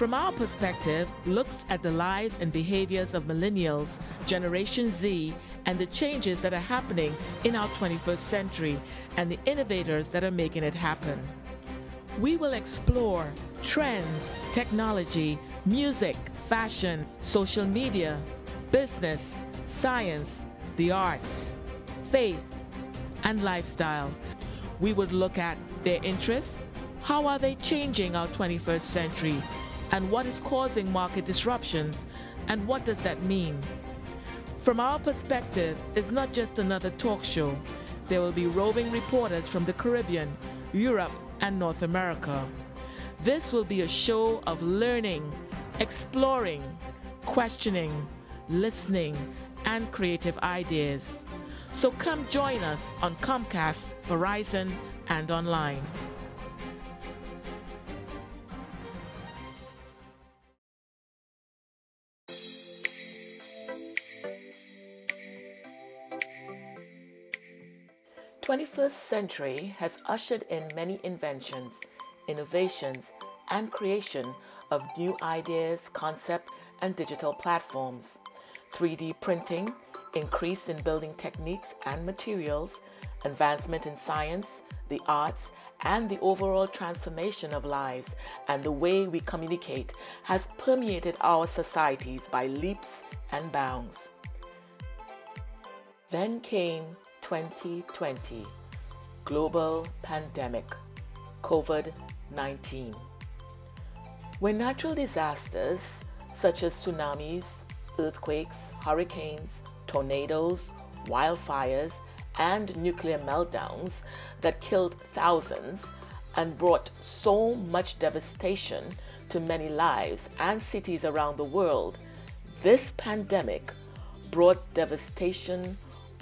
From our perspective, looks at the lives and behaviors of millennials, Generation Z, and the changes that are happening in our 21st century and the innovators that are making it happen. We will explore trends, technology, music, fashion, social media, business, science, the arts, faith, and lifestyle. We would look at their interests, how are they changing our 21st century, and what is causing market disruptions, and what does that mean? From our perspective, it's not just another talk show. There will be roving reporters from the Caribbean, Europe, and North America. This will be a show of learning, exploring, questioning, listening, and creative ideas. So come join us on Comcast, Verizon, and online. The 21st century has ushered in many inventions, innovations, and creation of new ideas, concepts, and digital platforms. 3D printing, increase in building techniques and materials, advancement in science, the arts, and the overall transformation of lives and the way we communicate has permeated our societies by leaps and bounds. Then came 2020, global pandemic, COVID-19. When natural disasters such as tsunamis, earthquakes, hurricanes, tornadoes, wildfires, and nuclear meltdowns that killed thousands and brought so much devastation to many lives and cities around the world, this pandemic brought devastation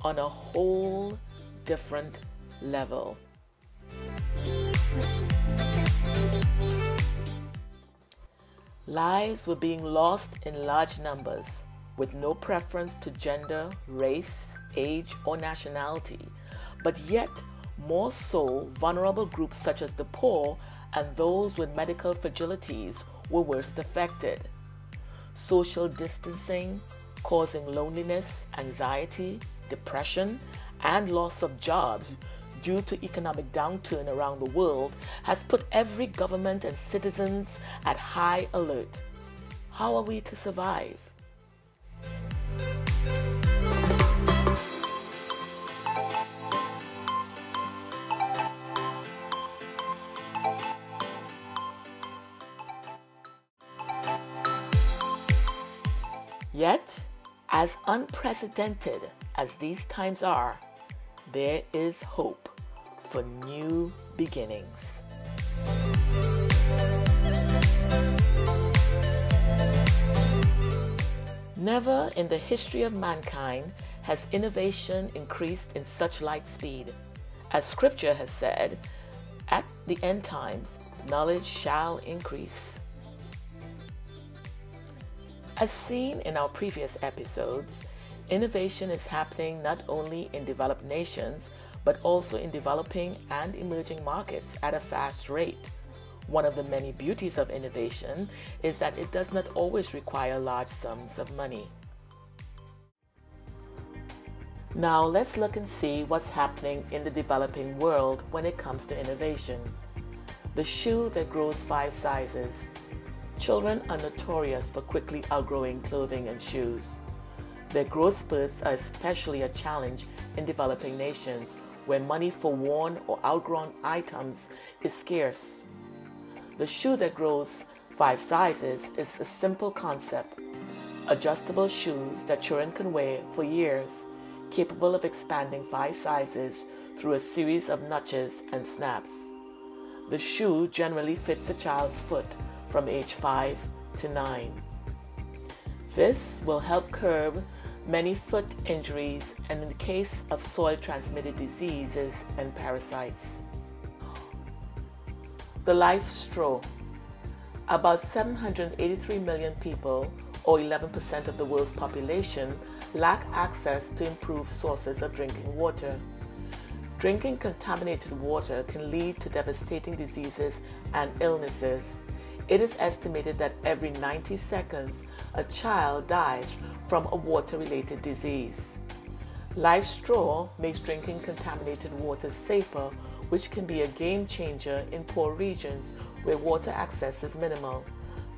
on a whole different level. Lives were being lost in large numbers, with no preference to gender, race, age, or nationality, but yet more so vulnerable groups such as the poor and those with medical fragilities were worst affected. Social distancing, causing loneliness, anxiety, depression, and loss of jobs due to economic downturn around the world has put every government and citizens at high alert. How are we to survive? Yet, as unprecedented as these times are, there is hope for new beginnings. Never in the history of mankind has innovation increased in such light speed. As Scripture has said, at the end times, knowledge shall increase. As seen in our previous episodes, innovation is happening not only in developed nations, but also in developing and emerging markets at a fast rate. One of the many beauties of innovation is that it does not always require large sums of money. Now let's look and see what's happening in the developing world when it comes to innovation. The shoe that grows 5 sizes. Children are notorious for quickly outgrowing clothing and shoes. Their growth spurts are especially a challenge in developing nations where money for worn or outgrown items is scarce. The shoe that grows 5 sizes is a simple concept. Adjustable shoes that children can wear for years, capable of expanding 5 sizes through a series of notches and snaps. The shoe generally fits a child's foot from age 5 to 9. This will help curb many foot injuries and in the case of soil-transmitted diseases and parasites. The Life Straw. About 783 million people, or 11% of the world's population, lack access to improved sources of drinking water. Drinking contaminated water can lead to devastating diseases and illnesses. It is estimated that every 90 seconds, a child dies from a water-related disease. Life Straw makes drinking contaminated water safer, which can be a game changer in poor regions where water access is minimal.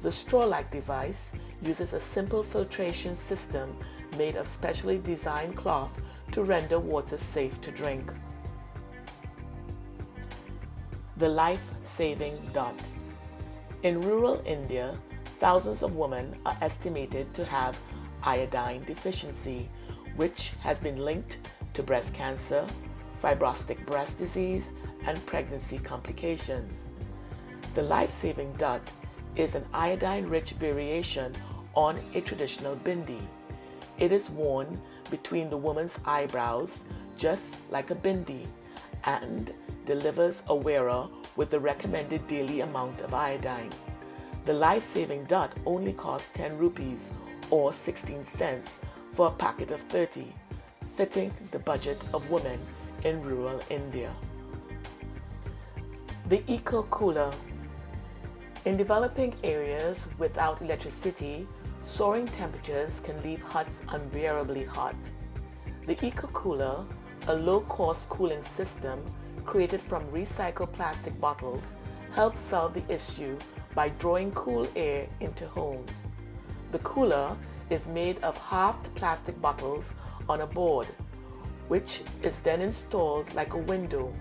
The straw-like device uses a simple filtration system made of specially designed cloth to render water safe to drink. The life-saving dot. In rural India, thousands of women are estimated to have iodine deficiency, which has been linked to breast cancer, fibrostic breast disease, and pregnancy complications. The life-saving dot is an iodine-rich variation on a traditional bindi. It is worn between the woman's eyebrows, just like a bindi, and delivers a wearer with the recommended daily amount of iodine. The life-saving dot only costs 10 rupees or 16 cents for a packet of 30, fitting the budget of women in rural India. The Eco Cooler. In developing areas without electricity, soaring temperatures can leave huts unbearably hot. The Eco Cooler, a low-cost cooling system created from recycled plastic bottles, helps solve the issue by drawing cool air into homes. The cooler is made of halved plastic bottles on a board, which is then installed like a window.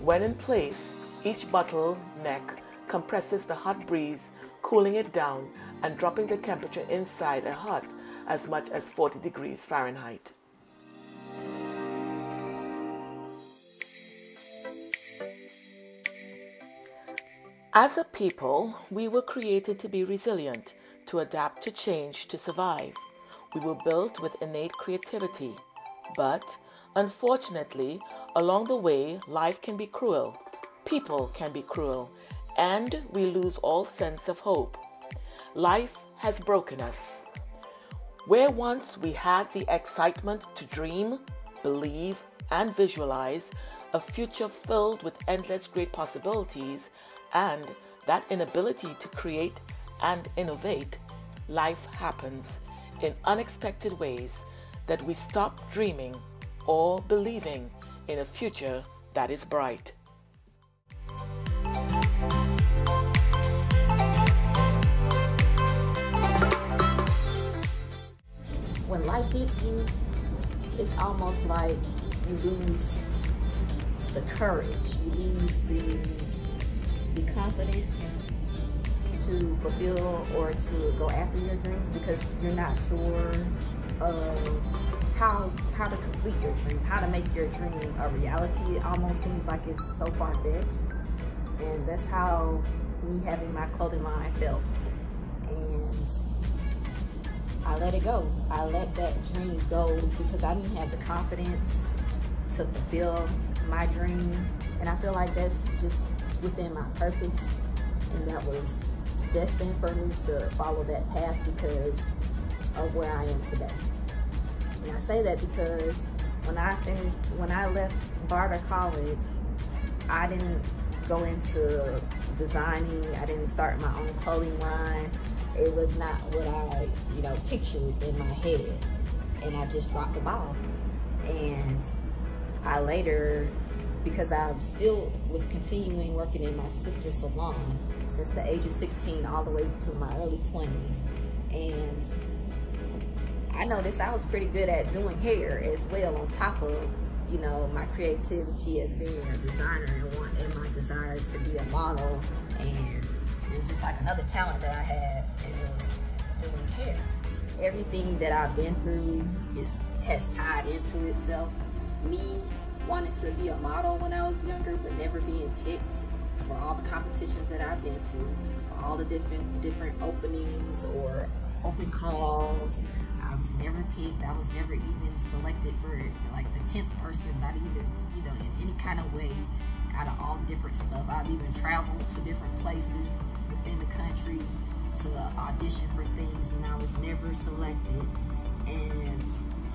When in place, each bottle neck compresses the hot breeze, cooling it down and dropping the temperature inside a hut as much as 40 degrees Fahrenheit. As a people, we were created to be resilient, to adapt to change, to survive. We were built with innate creativity. But, unfortunately, along the way, life can be cruel. People can be cruel. And we lose all sense of hope. Life has broken us. Where once we had the excitement to dream, believe, and visualize a future filled with endless great possibilities, and that inability to create and innovate, life happens in unexpected ways that we stop dreaming or believing in a future that is bright. When life hits you, it's almost like you lose the courage, you lose the confidence to fulfill or to go after your dreams because you're not sure of how to complete your dream, how to make your dream a reality. It almost seems like it's so far-fetched, and that's how me having my clothing line felt. And I let it go. I let that dream go because I didn't have the confidence to fulfill my dream. And I feel like that's just within my purpose, and that was destined for me to follow that path because of where I am today. And I say that because when I left Barter College, I didn't go into designing. I didn't start my own clothing line. It was not what I, pictured in my head. And I just dropped the ball. And I later, because I still was continuing working in my sister's salon since the age of 16 all the way to my early 20s. And I noticed I was pretty good at doing hair as well, on top of, my creativity as being a designer and my desire to be a model. And it was just like another talent that I had, and it was doing hair. Everything that I've been through has tied into itself. Me wanting to be a model when I was younger, but never being picked for all the competitions that I've been to, for all the different openings or open calls. I was never picked. I was never even selected for like the 10th person, not even, in any kind of way, out of all different stuff. I've even traveled to different places within the country to audition for things, and I was never selected. And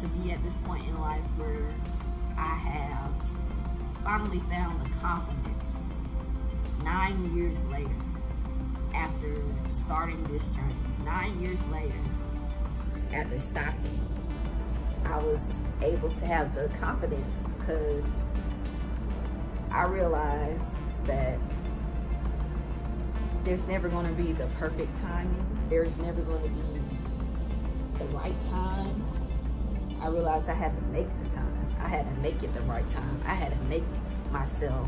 to be at this point in life where I have finally found the confidence 9 years later after starting this journey, 9 years later, after stopping, I was able to have the confidence because I realized that there's never going to be the perfect timing. There's never going to be the right time. I realized I had to make the time. I had to make it the right time. I had to make myself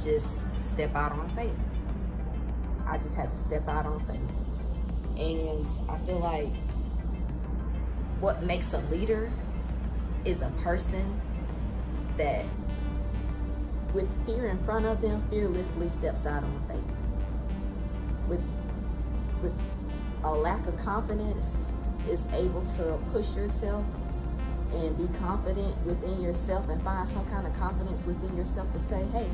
just step out on faith. I just had to step out on faith. And I feel like what makes a leader is a person that, with fear in front of them, fearlessly steps out on faith. With a lack of confidence, is able to push yourself and be confident within yourself and find some kind of confidence within yourself to say, hey,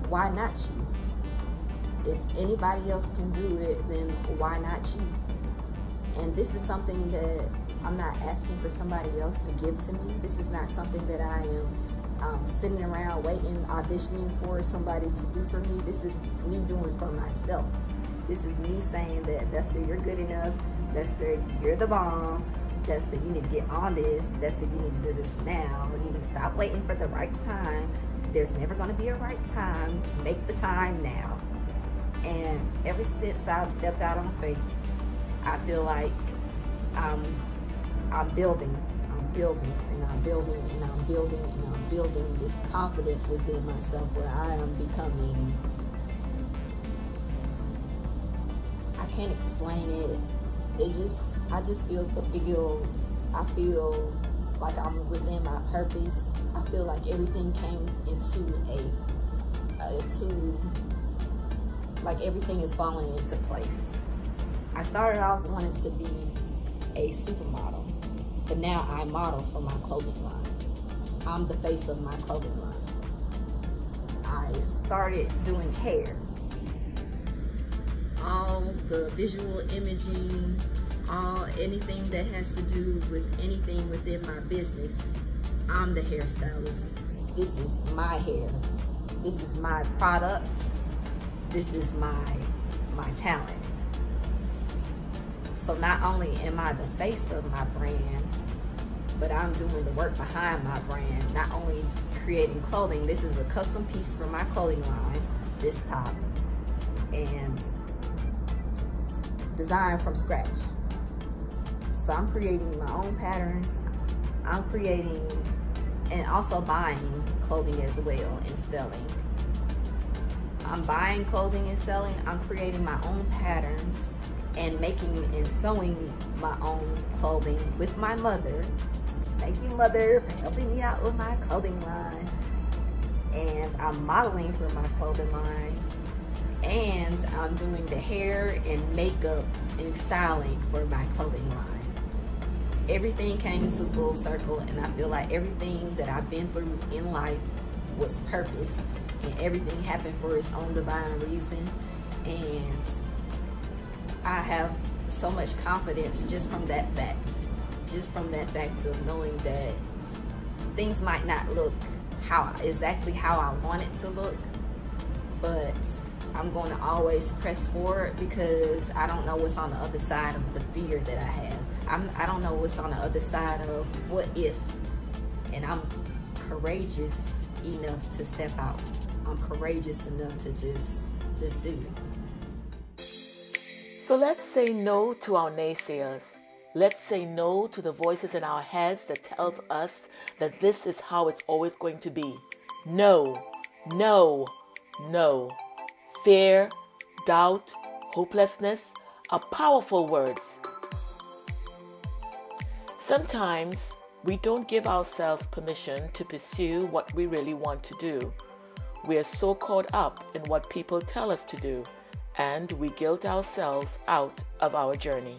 why not you? If anybody else can do it, then why not you? And this is something that I'm not asking for somebody else to give to me. This is not something that I am sitting around waiting, auditioning for somebody to do for me. This is me doing for myself. This is me saying that, Vesta, you're good enough. Vesta, you're the bomb. Vesta, you need to get on this. Vesta, you need to do this now. You need to stop waiting for the right time. There's never going to be a right time. Make the time now. And ever since I've stepped out on faith, I feel like I'm building, and I'm building, and I'm building, and I'm building this confidence within myself where I am becoming, I can't explain it. I just feel fulfilled. I feel like I'm within my purpose. I feel like everything came like everything is falling into place. I started off wanting to be a supermodel, but now I model for my clothing line. I'm the face of my clothing line. I started doing hair. All the visual imaging, anything that has to do with anything within my business, I'm the hairstylist. This is my hair. This is my product. This is my talent. So not only am I the face of my brand, but I'm doing the work behind my brand. Not only creating clothing, this is a custom piece for my clothing line, this top, and designed from scratch. So I'm creating my own patterns. I'm creating and also buying clothing as well and selling. I'm buying clothing and selling. I'm creating my own patterns and making and sewing my own clothing with my mother. Thank you, Mother, for helping me out with my clothing line. And I'm modeling for my clothing line. And I'm doing the hair and makeup and styling for my clothing line. Everything came to full circle, and I feel like everything that I've been through in life was purposed, and everything happened for its own divine reason. And I have so much confidence just from that fact. Just from that fact of knowing that things might not look exactly how I want it to look, but I'm going to always press forward because I don't know what's on the other side of the fear that I have. I don't know what's on the other side of what if, and I'm courageous enough to step out. I'm courageous enough to just do it. So let's say no to our naysayers. Let's say no to the voices in our heads that tells us that this is how it's always going to be. No, no, no. Fear, doubt, hopelessness are powerful words. Sometimes we don't give ourselves permission to pursue what we really want to do. We are so caught up in what people tell us to do, and we guilt ourselves out of our journey.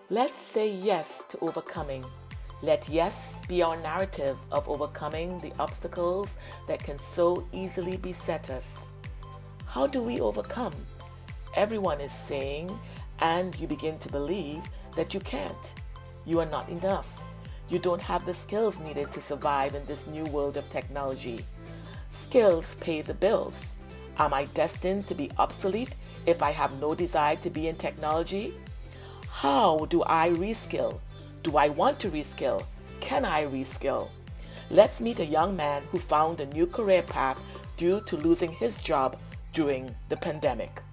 Let's say yes to overcoming. Let yes be our narrative of overcoming the obstacles that can so easily beset us. How do we overcome? Everyone is saying, and you begin to believe, that you can't. You are not enough. You don't have the skills needed to survive in this new world of technology. Skills pay the bills. Am I destined to be obsolete if I have no desire to be in technology? How do I reskill? Do I want to reskill? Can I reskill? Let's meet a young man who found a new career path due to losing his job during the pandemic.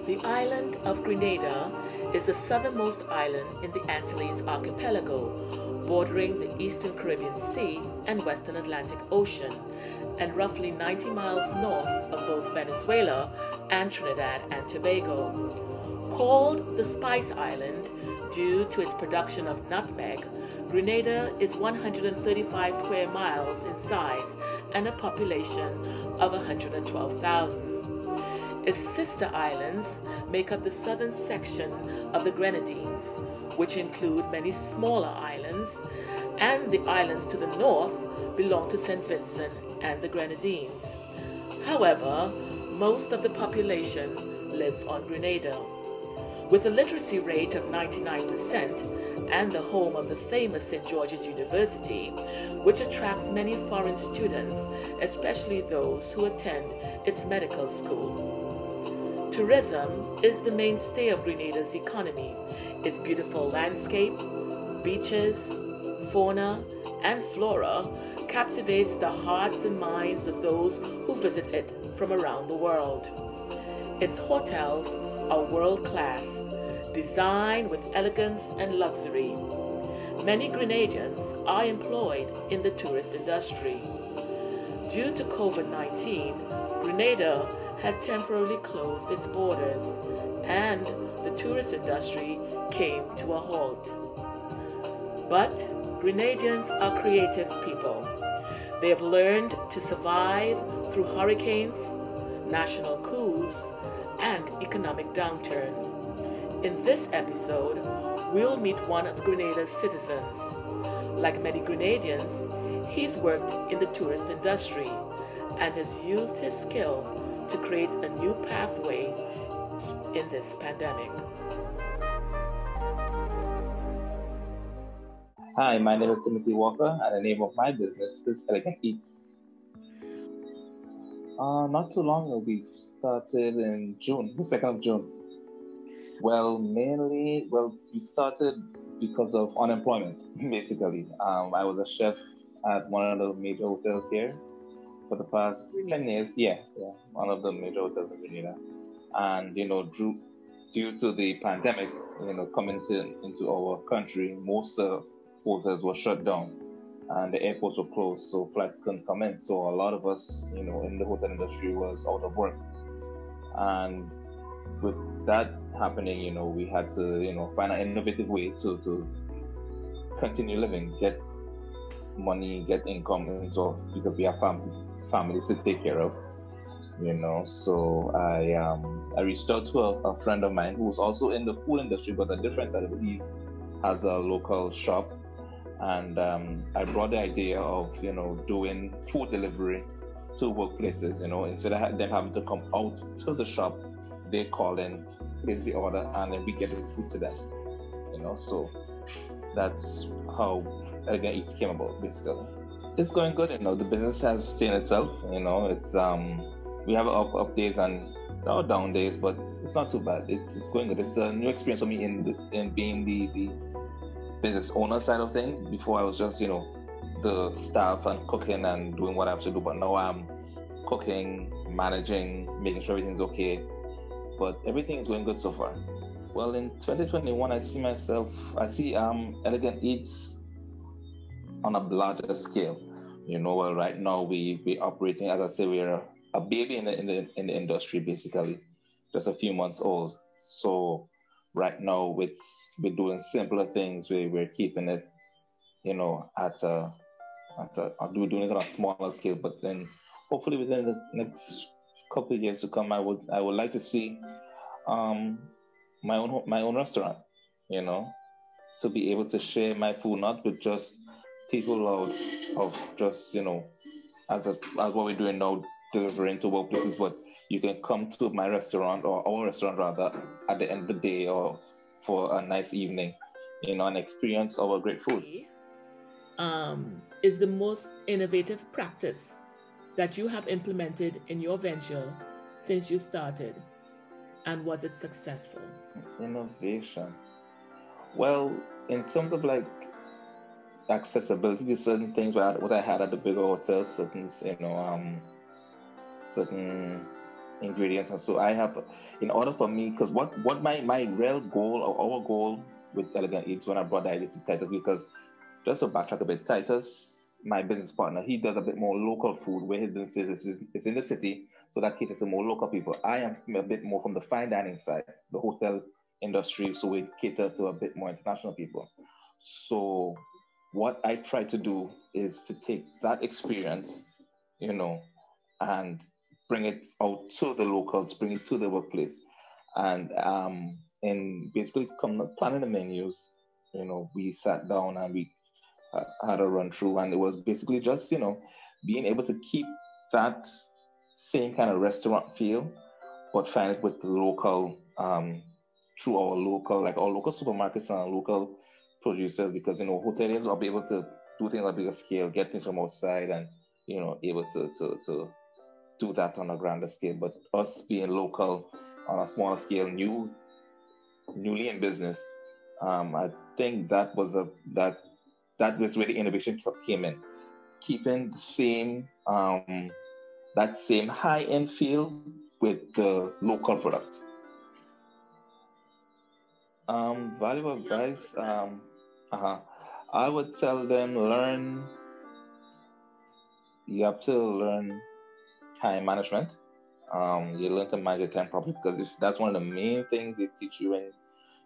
The island of Grenada is the southernmost island in the Antilles archipelago, bordering the Eastern Caribbean Sea and Western Atlantic Ocean, and roughly 90 miles north of both Venezuela and Trinidad and Tobago. Called the Spice Island due to its production of nutmeg, Grenada is 135 square miles in size and a population of 112,000. Its sister islands make up the southern section of the Grenadines, which include many smaller islands, and the islands to the north belong to St. Vincent and the Grenadines. However, most of the population lives on Grenada. With a literacy rate of 99% and the home of the famous St. George's University, which attracts many foreign students, especially those who attend its medical school. Tourism is the mainstay of Grenada's economy. Its beautiful landscape, beaches, fauna, and flora captivates the hearts and minds of those who visit it from around the world. Its hotels are world-class, designed with elegance and luxury. Many Grenadians are employed in the tourist industry. Due to COVID-19, Grenada had temporarily closed its borders, and the tourist industry came to a halt. But Grenadians are creative people. They have learned to survive through hurricanes, national coups, and economic downturn. In this episode, we'll meet one of Grenada's citizens. Like many Grenadians, he's worked in the tourist industry and has used his skill to create a new pathway in this pandemic. Hi, my name is Timothy Walker, and the name of my business is Elegant Eats. Not too long ago, we started in June, the 2nd of June. We started because of unemployment, basically. I was a chef at one of the major hotels here for the past 10 years. Yeah, one of the major hotels in Grenada. And, due to the pandemic, coming into our country, most hotels were shut down and the airports were closed, so flights couldn't come in. So a lot of us, in the hotel industry was out of work. And with that happening, we had to, find an innovative way to continue living, get money, get income, and so because we have families to take care of, So I reached out to a friend of mine who was also in the food industry, but a different side of it. He has a local shop, and I brought the idea of doing food delivery to workplaces. Instead of them having to come out to the shop, they call in, place the order, and then we get the food to them. So that's how Elegant Eats came about, basically. It's going good. The business has sustained itself. It's we have up days and down days, but it's not too bad. It's going good. It's a new experience for me in being the business owner side of things. Before I was just the staff and cooking and doing what I have to do, but now I'm cooking, managing, making sure everything's okay. But everything is going good so far. Well, in 2021, I see Elegant Eats on a larger scale. Right now we're operating, as I say, we're a baby in the industry, basically, just a few months old. So right now we're doing simpler things. We're keeping it, we're doing it on a smaller scale. But then hopefully within the next couple of years to come, I would like to see my own restaurant, to be able to share my food, not with just people of just, as what we're doing now, delivering to workplaces, but you can come to my restaurant, or our restaurant rather, at the end of the day, or for a nice evening, an experience of a great food. Is the most innovative practice that you have implemented in your venture since you started, and was it successful? Innovation. Well, in terms of like accessibility to certain things, what I had at the bigger hotels, certain certain ingredients, and so I have, in order for me, because what my real goal or our goal with Elegant Eats when I brought the idea to Titus, because just to backtrack a bit, Titus, my business partner, he does a bit more local food where his business is in the city, so that caters to more local people. I am a bit more from the fine dining side, the hotel industry, so we cater to a bit more international people. So what I try to do is to take that experience, and bring it out to the locals, bring it to the workplace, and basically planning the menus. We sat down and we had a run through, and it was basically just being able to keep that same kind of restaurant feel, but find it with the local through our local supermarkets and our local producers, because hoteliers will be able to do things on a bigger scale, get things from outside, and able to do that on a grander scale. But us being local on a smaller scale, newly in business, I think that was where the innovation came in, keeping the same that same high-end feel with the local product. Valuable advice. I would tell them you have to learn time management. You learn to manage your time properly, because if that's one of the main things they teach you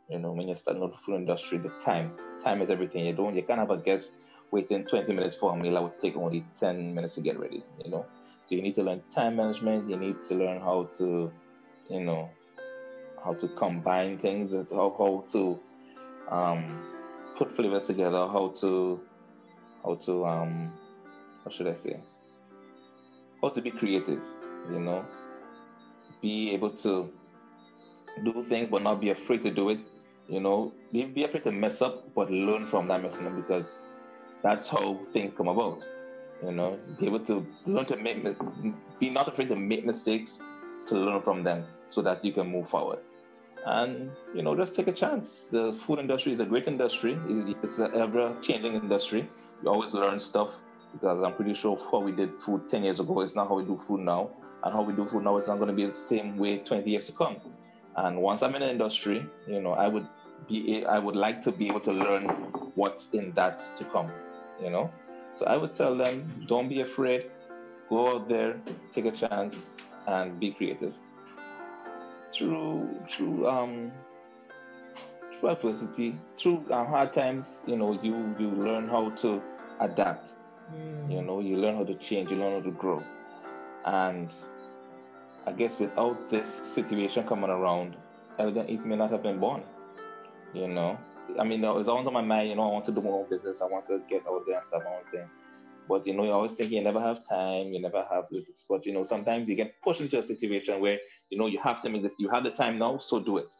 when you're starting out the food industry, the time. Time is everything. You can't have a guest waiting 20 minutes for a meal that would take only 10 minutes to get ready, So you need to learn time management. You need to learn how to combine things, how to put flavors together, how to what should I say? How to be creative, be able to do things but not be afraid to do it. Be afraid to mess up, but learn from that messing up, because that's how things come about. Be able to learn to be not afraid to make mistakes, to learn from them, so that you can move forward. And just take a chance. The food industry is a great industry. It's an ever-changing industry. You always learn stuff, because I'm pretty sure how we did food 10 years ago is not how we do food now, and how we do food now is not going to be the same way 20 years to come. And once I'm in the industry, I would like to be able to learn what's in that to come. So I would tell them, don't be afraid. Go out there, take a chance, and be creative. Through adversity, through hard times, you learn how to adapt. You learn how to change, you learn how to grow. And I guess without this situation coming around, Elegant Eats may not have been born. I mean, it was always on my mind, I want to do my own business, I want to get out there and start my own thing. But, you always think you never have time, you never have this. But, sometimes you get pushed into a situation where, you have to you have the time now, so do it.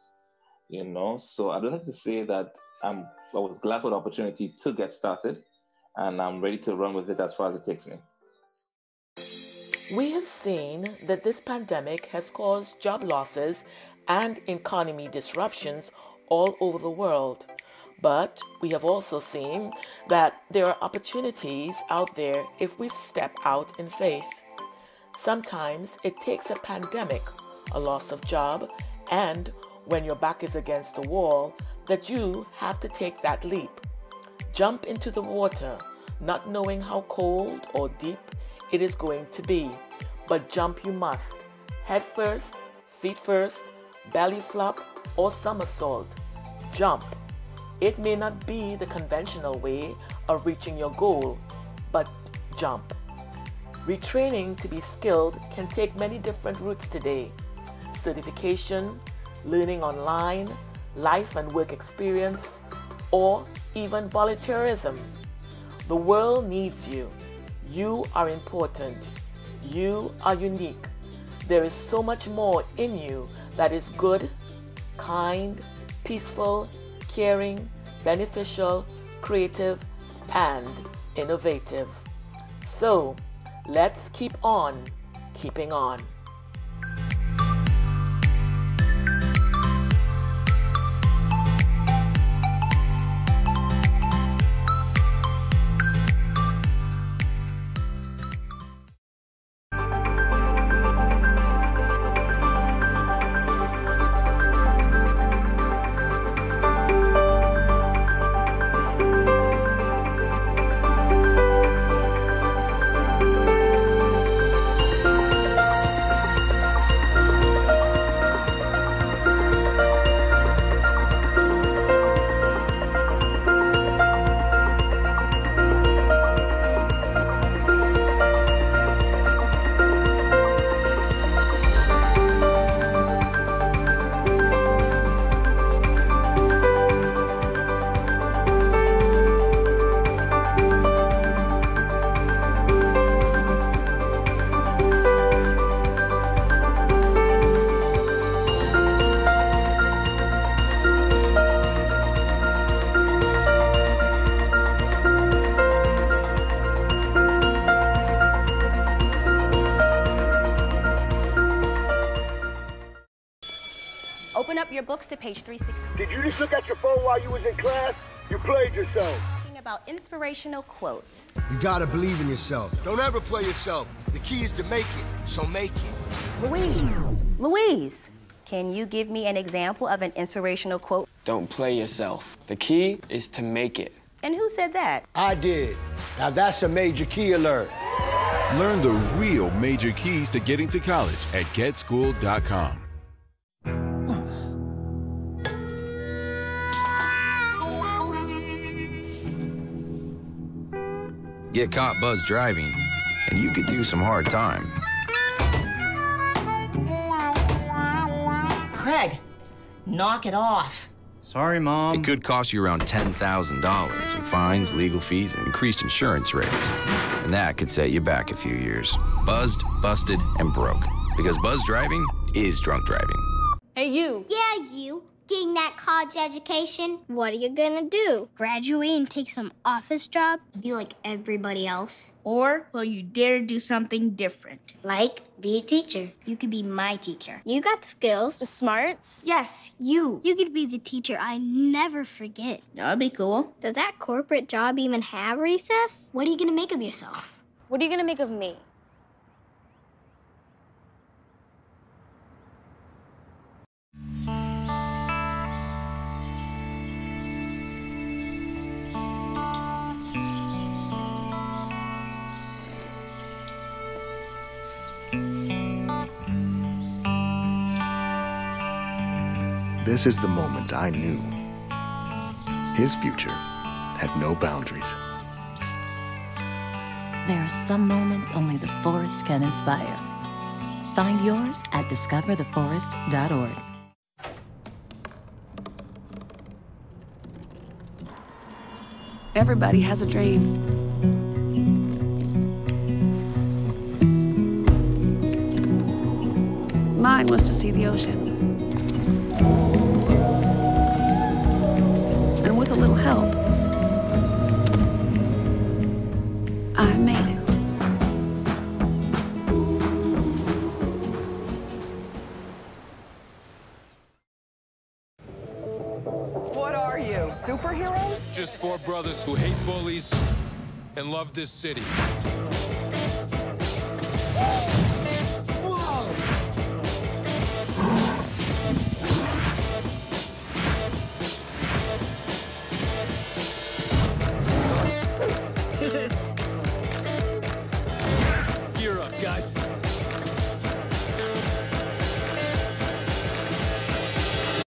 So I'd like to say that I was glad for the opportunity to get started, and I'm ready to run with it as far as it takes me. We have seen that this pandemic has caused job losses and economy disruptions all over the world. But we have also seen that there are opportunities out there if we step out in faith. Sometimes it takes a pandemic, a loss of job, and when your back is against the wall, that you have to take that leap. Jump into the water, not knowing how cold or deep it is going to be. But jump you must. Head first, feet first, belly flop, or somersault. Jump. It may not be the conventional way of reaching your goal, but jump. Retraining to be skilled can take many different routes today. Certification, learning online, life and work experience, or even volunteerism. The world needs you. You are important. You are unique. There is so much more in you that is good, kind, peaceful, caring, beneficial, creative, and innovative. So, Let's keep on keeping on. Open up your books to page 360. Did you just look at your phone while you was in class? You played yourself. Talking about inspirational quotes. You gotta believe in yourself. Don't ever play yourself. The key is to make it, so make it. Louise, can you give me an example of an inspirational quote? Don't play yourself. The key is to make it. And who said that? I did. Now that's a major key alert. Learn the real major keys to getting to college at getschool.com. Get caught buzzed driving, and you could do some hard time. Craig, knock it off. Sorry, Mom. It could cost you around $10,000 in fines, legal fees, and increased insurance rates. And that could set you back a few years. Buzzed, busted, and broke. Because buzz driving is drunk driving. Hey, you. Yeah, you. Getting that college education, what are you gonna do? Graduate and take some office job? Be like everybody else? Or will you dare do something different? Like, be a teacher. You could be my teacher. You got the skills. The smarts? Yes, you. You could be the teacher I never forget. That'd be cool. Does that corporate job even have recess? What are you gonna make of yourself? What are you gonna make of me? This is the moment I knew. His future had no boundaries. There are some moments only the forest can inspire. Find yours at discovertheforest.org. Everybody has a dream. Mine was to see the ocean. And with a little help, I made it. What are you, superheroes? Just four brothers who hate bullies and love this city.